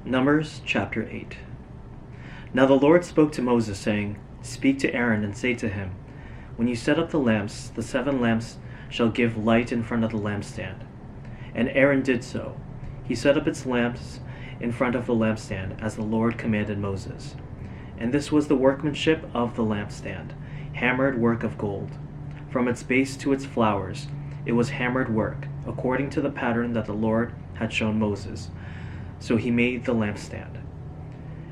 Numbers chapter 8. Now the Lord spoke to Moses, saying, Speak to Aaron and say to him, When you set up the lamps, the 7 lamps shall give light in front of the lampstand. And Aaron did so. He set up its lamps in front of the lampstand, as the Lord commanded Moses. And this was the workmanship of the lampstand, hammered work of gold. From its base to its flowers, it was hammered work, according to the pattern that the Lord had shown Moses. So he made the lampstand.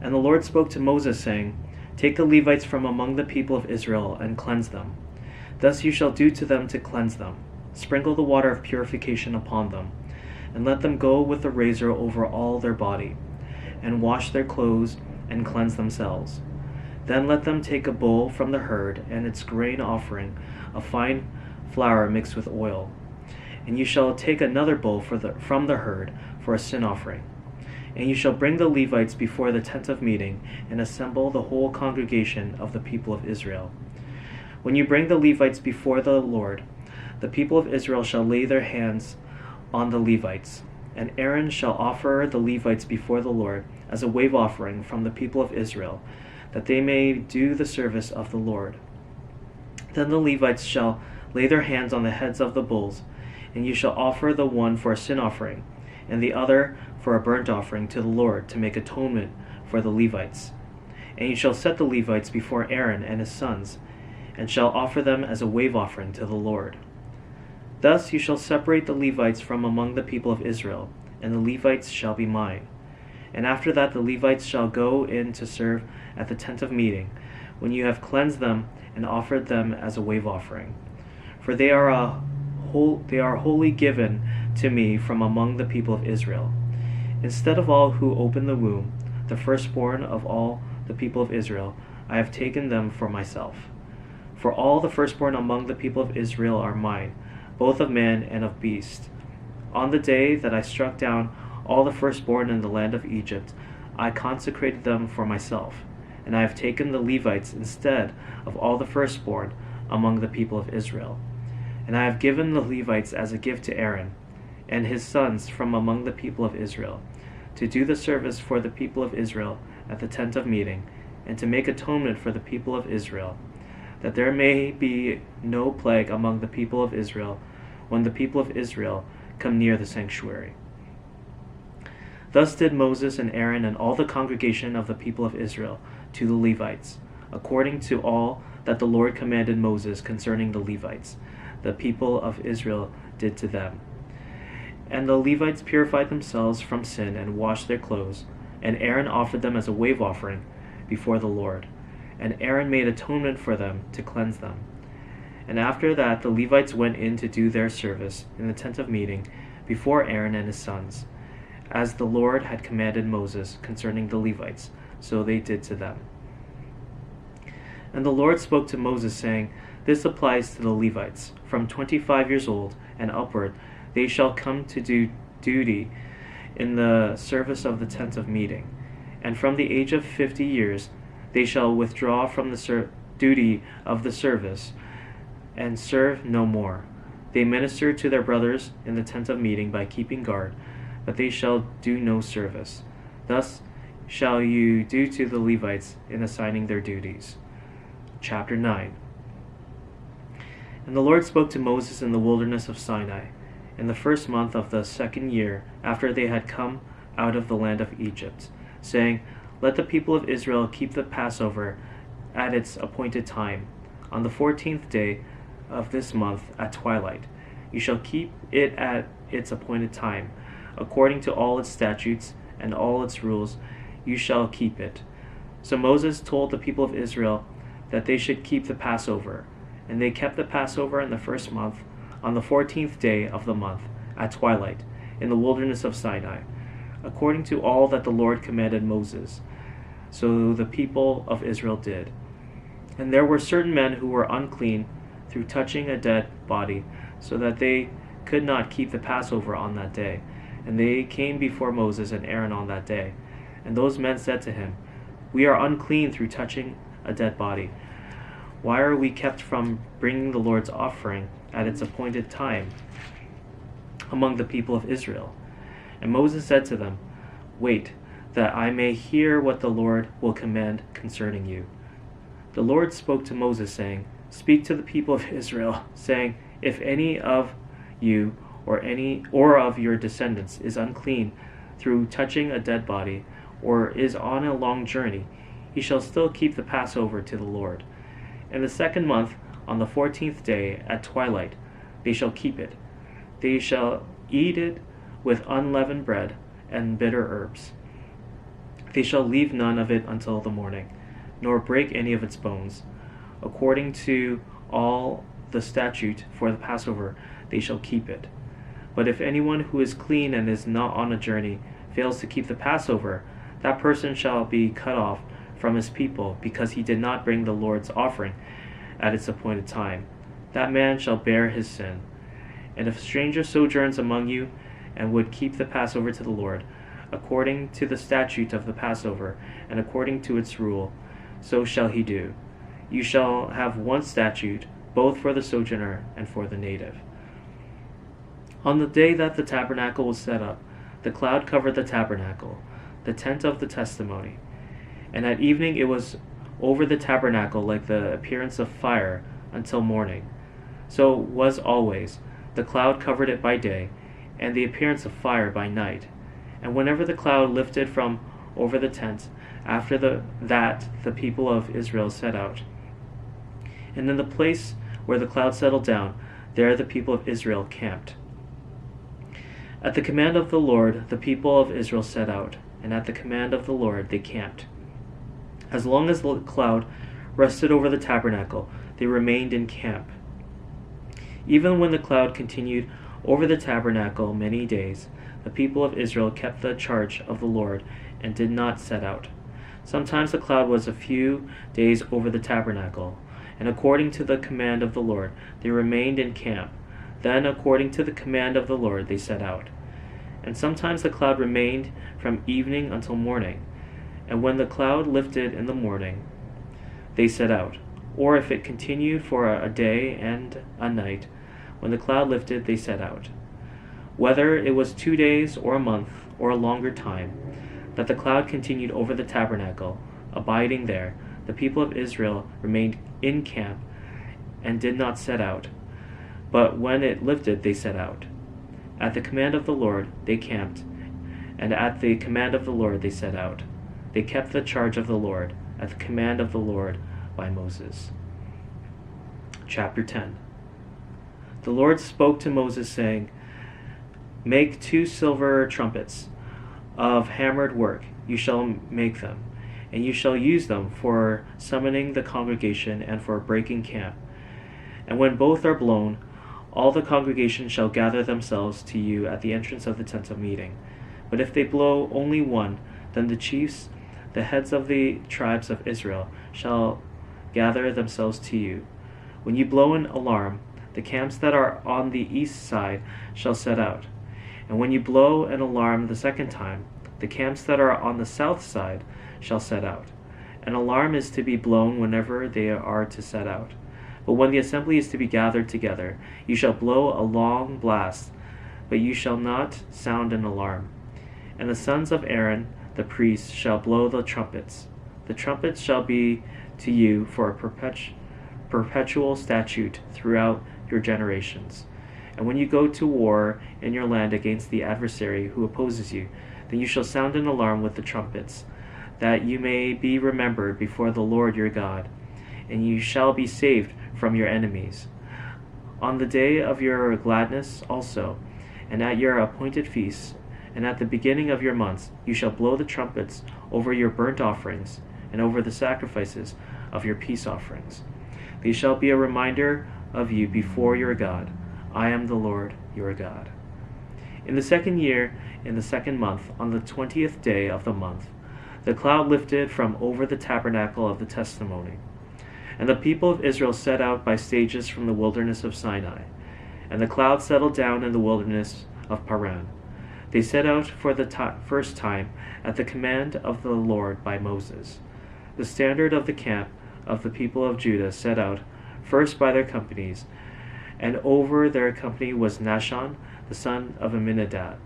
And the Lord spoke to Moses, saying, Take the Levites from among the people of Israel, and cleanse them. Thus you shall do to them to cleanse them. Sprinkle the water of purification upon them, and let them go with the razor over all their body, and wash their clothes, and cleanse themselves. Then let them take a bull from the herd, and its grain offering, of fine flour mixed with oil. And you shall take another bull from the herd for a sin offering. And you shall bring the Levites before the tent of meeting, and assemble the whole congregation of the people of Israel. When you bring the Levites before the Lord, the people of Israel shall lay their hands on the Levites, and Aaron shall offer the Levites before the Lord as a wave offering from the people of Israel, that they may do the service of the Lord. Then the Levites shall lay their hands on the heads of the bulls, and you shall offer the one for a sin offering, and the other for a burnt offering to the Lord, to make atonement for the Levites. And you shall set the Levites before Aaron and his sons, and shall offer them as a wave offering to the Lord. Thus you shall separate the Levites from among the people of Israel, and the Levites shall be mine. And after that the Levites shall go in to serve at the tent of meeting, when you have cleansed them and offered them as a wave offering. For they are wholly given to me from among the people of Israel. Instead of all who open the womb, the firstborn of all the people of Israel, I have taken them for myself. For all the firstborn among the people of Israel are mine, both of man and of beast. On the day that I struck down all the firstborn in the land of Egypt, I consecrated them for myself, and I have taken the Levites instead of all the firstborn among the people of Israel. And I have given the Levites as a gift to Aaron and his sons from among the people of Israel, to do the service for the people of Israel at the tent of meeting, and to make atonement for the people of Israel, that there may be no plague among the people of Israel when the people of Israel come near the sanctuary. Thus did Moses and Aaron and all the congregation of the people of Israel to the Levites, according to all that the Lord commanded Moses concerning the Levites, the people of Israel did to them. And the Levites purified themselves from sin and washed their clothes, and Aaron offered them as a wave offering before the Lord. And Aaron made atonement for them to cleanse them. And after that the Levites went in to do their service in the tent of meeting before Aaron and his sons, as the Lord had commanded Moses concerning the Levites, so they did to them. And the Lord spoke to Moses, saying, This applies to the Levites. From 25 years old and upward they shall come to do duty in the service of the tent of meeting. And from the age of 50 years they shall withdraw from the duty of the service, and serve no more. They minister to their brothers in the tent of meeting by keeping guard, but they shall do no service. Thus shall you do to the Levites in assigning their duties. Chapter 9. And the Lord spoke to Moses in the wilderness of Sinai, in the first month of the 2nd year after they had come out of the land of Egypt, saying, Let the people of Israel keep the Passover at its appointed time. On the 14th day of this month at twilight, you shall keep it at its appointed time. According to all its statutes and all its rules, you shall keep it. So Moses told the people of Israel that they should keep the Passover. And they kept the Passover in the first month, on the 14th day of the month, at twilight, in the wilderness of Sinai, according to all that the Lord commanded Moses. So the people of Israel did. And there were certain men who were unclean through touching a dead body, so that they could not keep the Passover on that day. And they came before Moses and Aaron on that day. And those men said to him, We are unclean through touching a dead body. Why are we kept from bringing the Lord's offering at its appointed time among the people of Israel? And Moses said to them, Wait, that I may hear what the Lord will command concerning you. The Lord spoke to Moses, saying, Speak to the people of Israel, saying, If any of you or of your descendants is unclean through touching a dead body, or is on a long journey, he shall still keep the Passover to the Lord. In the 2nd month, on the 14th day at twilight, they shall keep it. They shall eat it with unleavened bread and bitter herbs. They shall leave none of it until the morning, nor break any of its bones. According to all the statute for the Passover, they shall keep it. But if anyone who is clean and is not on a journey fails to keep the Passover, that person shall be cut off from his people, because he did not bring the Lord's offering at its appointed time. That man shall bear his sin. And if a stranger sojourns among you and would keep the Passover to the Lord, according to the statute of the Passover, and according to its rule, so shall he do. You shall have one statute, both for the sojourner and for the native. On the day that the tabernacle was set up, the cloud covered the tabernacle, the tent of the testimony. And at evening it was over the tabernacle like the appearance of fire until morning. So it was always. The cloud covered it by day, and the appearance of fire by night. And whenever the cloud lifted from over the tent, after that the people of Israel set out. And in the place where the cloud settled down, there the people of Israel camped. At the command of the Lord, the people of Israel set out, and at the command of the Lord they camped. As long as the cloud rested over the tabernacle, they remained in camp. Even when the cloud continued over the tabernacle many days, the people of Israel kept the charge of the Lord and did not set out. Sometimes the cloud was a few days over the tabernacle, and according to the command of the Lord, they remained in camp. Then, according to the command of the Lord, they set out. And sometimes the cloud remained from evening until morning, and when the cloud lifted in the morning, they set out. Or if it continued for a day and a night, when the cloud lifted, they set out. Whether it was 2 days or a month or a longer time, that the cloud continued over the tabernacle, abiding there, the people of Israel remained in camp and did not set out. But when it lifted, they set out. At the command of the Lord, they camped, and at the command of the Lord, they set out. They kept the charge of the Lord, at the command of the Lord by Moses. Chapter 10. The Lord spoke to Moses, saying, Make 2 silver trumpets of hammered work. You shall make them, and you shall use them for summoning the congregation and for breaking camp. And when both are blown, all the congregation shall gather themselves to you at the entrance of the tent of meeting. But if they blow only one, then the chiefs, the heads of the tribes of Israel, shall gather themselves to you. When you blow an alarm, the camps that are on the east side shall set out. And when you blow an alarm the 2nd time, the camps that are on the south side shall set out. An alarm is to be blown whenever they are to set out. But when the assembly is to be gathered together, you shall blow a long blast, but you shall not sound an alarm. And the sons of Aaron, the priests, shall blow the trumpets. The trumpets shall be to you for a perpetual statute throughout your generations. And when you go to war in your land against the adversary who opposes you, then you shall sound an alarm with the trumpets, that you may be remembered before the Lord your God, and you shall be saved from your enemies. On the day of your gladness also, and at your appointed feasts, and at the beginning of your months, you shall blow the trumpets over your burnt offerings, and over the sacrifices of your peace offerings. They shall be a reminder of you before your God. I am the Lord your God. In the 2nd year, in the 2nd month, on the 20th day of the month, the cloud lifted from over the tabernacle of the testimony. And the people of Israel set out by stages from the wilderness of Sinai. And the cloud settled down in the wilderness of Paran. They set out for the first time at the command of the Lord by Moses. The standard of the camp of the people of Judah set out first by their companies, and over their company was Nahshon, the son of Amminadab.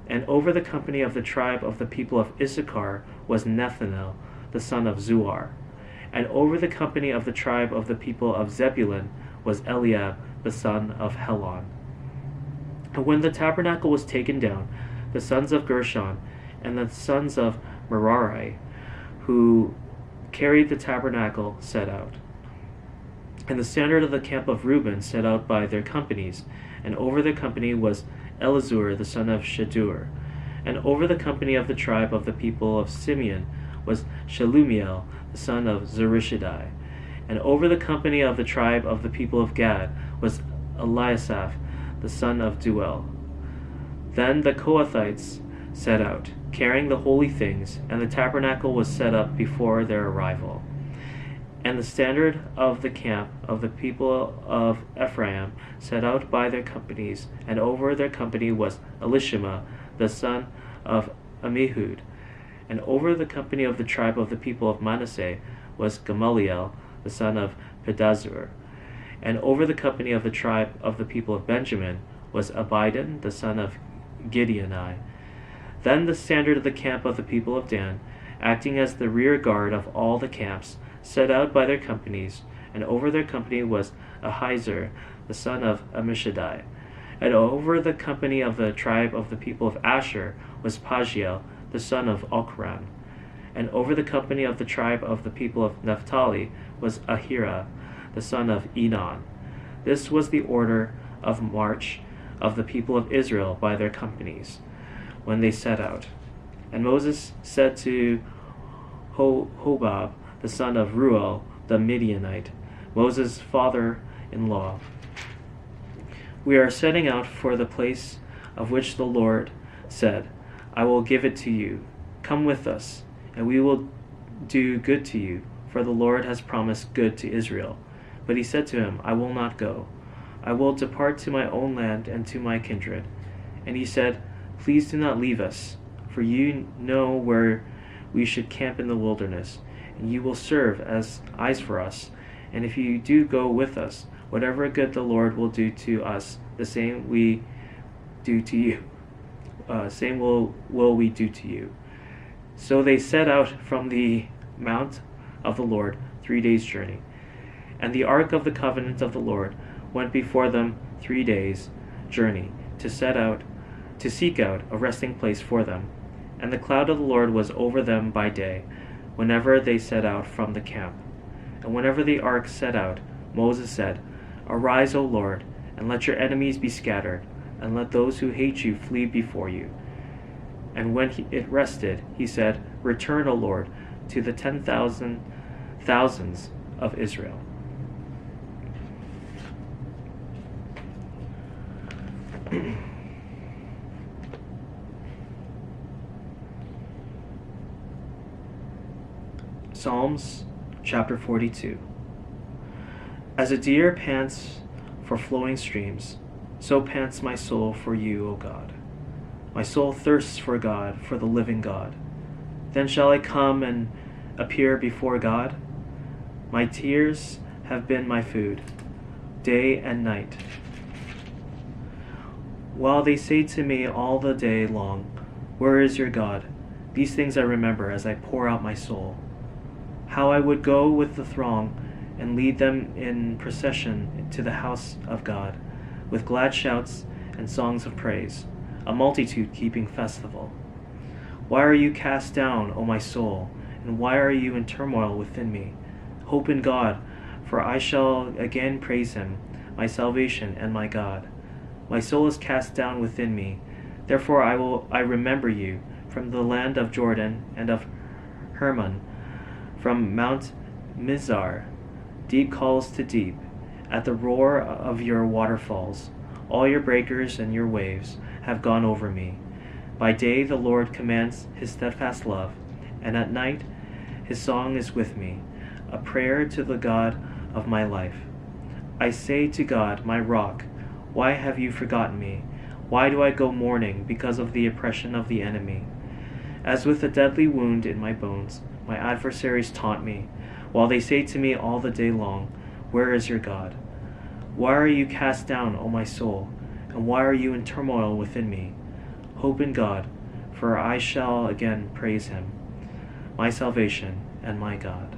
And over the company of the tribe of the people of Issachar was Nethanel, the son of Zuar. And over the company of the tribe of the people of Zebulun was Eliab, the son of Helon. And when the tabernacle was taken down, the sons of Gershon and the sons of Merari, who carried the tabernacle, set out. And the standard of the camp of Reuben set out by their companies, and over the company was Elizur the son of Shedur. And over the company of the tribe of the people of Simeon was Shelumiel the son of Zurishaddai. And over the company of the tribe of the people of Gad was Eliasaph the son of Duel. Then the Kohathites set out, carrying the holy things, and the tabernacle was set up before their arrival. And the standard of the camp of the people of Ephraim set out by their companies, and over their company was Elishama the son of Ammihud. And over the company of the tribe of the people of Manasseh was Gamaliel the son of Pedazur. And over the company of the tribe of the people of Benjamin was Abidan the son of Gideoni. Then the standard of the camp of the people of Dan, acting as the rear guard of all the camps, set out by their companies, and over their company was Ahiezer the son of Ammishaddai. And over the company of the tribe of the people of Asher was Pagiel the son of Ochran. And over the company of the tribe of the people of Naphtali was Ahira the son of Enon. This was the order of march of the people of Israel by their companies, when they set out. And Moses said to Hobab the son of Ruel the Midianite, Moses' father-in-law, "We are setting out for the place of which the Lord said, I will give it to you. Come with us, and we will do good to you, for the Lord has promised good to Israel." But he said to him, "I will not go. I will depart to my own land and to my kindred." And he said, "Please do not leave us, for you know where we should camp in the wilderness, and you will serve as eyes for us. And if you do go with us, whatever good the Lord will do to us, the same we do to you. Same will we do to you." So they set out from the mount of the Lord 3 days' journey. And the ark of the covenant of the Lord went before them 3 days' journey to seek out a resting place for them. And the cloud of the Lord was over them by day, whenever they set out from the camp. And whenever the ark set out, Moses said, "Arise, O Lord, and let your enemies be scattered, and let those who hate you flee before you." And when it rested, he said, "Return, O Lord, to the 10,000 of Israel." Psalms chapter 42. As a deer pants for flowing streams, so pants my soul for you, O God. My soul thirsts for God, for the living God. Then shall I come and appear before God? My tears have been my food, day and night, while they say to me all the day long, "Where is your God?" These things I remember as I pour out my soul. How I would go with the throng and lead them in procession to the house of God, with glad shouts and songs of praise, a multitude keeping festival. Why are you cast down, O my soul, and why are you in turmoil within me? Hope in God, for I shall again praise him, my salvation and my God. My soul is cast down within me, therefore I remember you from the land of Jordan and of Hermon, from Mount Mizar. Deep calls to deep, at the roar of your waterfalls. All your breakers and your waves have gone over me. By day the Lord commands his steadfast love, and at night his song is with me, a prayer to the God of my life. I say to God, my rock, why have you forgotten me? Why do I go mourning because of the oppression of the enemy? As with a deadly wound in my bones, my adversaries taunt me, while they say to me all the day long, "Where is your God?" Why are you cast down, O my soul, and why are you in turmoil within me? Hope in God, for I shall again praise him, my salvation and my God.